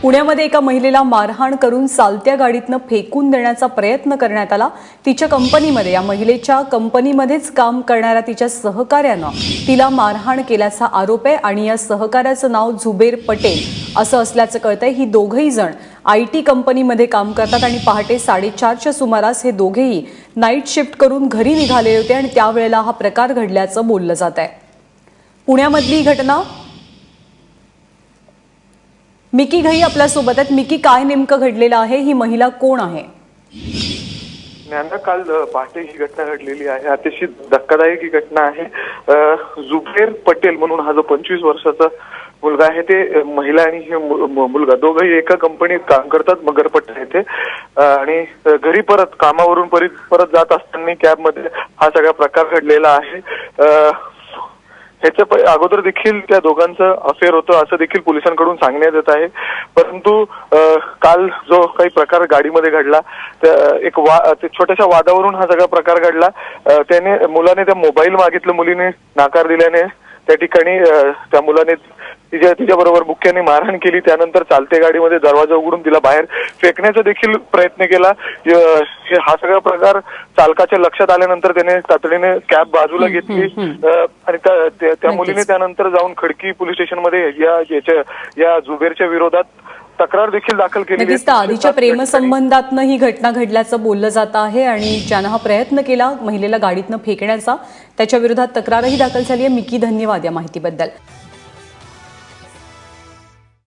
पुण्यामध्ये एका महिलेला मारहाण करून चालत्या गाडीतनं फेकून देण्याचा प्रयत्न करण्यात आला। तिच्या कंपनीमध्ये या महिलेच्या कंपनीमध्येच काम करणाऱ्या तिच्या सहकार्यानं तिला मारहाण केल्याचा आरोप आहे आणि या सहकार्याचं नाव झुबेर पटेल असं असल्याचं कळतंय। ही दोघेही जण IT कंपनीमध्ये काम करतात आणि पहाटे 4:30च्या सुमारास हे दोघेही नाईट शिफ्ट करून घरी निघाले होते आणि त्यावेळेला हा प्रकार घडल्याचं बोललं जात आहे। पुण्यामधली घटना। मिकी घई आपल्या सोबत आहेत। मिकी, काय नेमकं घडलेलं आहे? ही महिला कोण आहे? काल पहाटे ही घटना घडलेली आहे। अतिशय धक्कादायक ही घटना आहे। झुबेर पटेल म्हणून हा जो 25 वर्षाचा मुलगा आहे, ते महिला आणि हे मुलगा दोघंही एका कंपनीत काम करतात मगरपट्टा येथे, आणि घरी परत कामावरून परत जात असताना कॅबमध्ये हा सगळा प्रकार घडलेला आहे। ह्याच्या अगोदर देखील त्या दोघांचं अफेअर होतं असं देखील पोलिसांकडून सांगण्यात येत आहे। परंतु काल जो काही प्रकार गाडीमध्ये घडला, एक छोट्याशा वादावरून हा सगळा प्रकार घडला। मुलाने त्या मोबाईल मागितलं, मुलीने नाकार दिल्याने त्या ठिकाणी त्या मुलाने तिच्याबरोबर बुक्क्याने मारहाण केली। त्यानंतर चालत्या गाडीमध्ये दरवाजा उघडून तिला बाहेर फेकण्याचा देखील प्रयत्न केला। हा सगळा प्रकार चालकाच्या लक्षात आल्यानंतर त्याने तातडीने कॅब बाजूला घेतली आणि त्या मुलीने त्यानंतर जाऊन खडकी पोलीस स्टेशनमध्ये या झुबेरच्या विरोधात तक्रार देखील दाखल केली। आधीच्या प्रेमसंबंधातनं ही घटना घडल्याचं बोललं जात आहे आणि ज्यानं हा प्रयत्न केला महिलेला गाडीतनं फेकण्याचा, त्याच्या विरोधात तक्रारही दाखल झाली आहे। मिकी, धन्यवाद या माहितीबद्दल।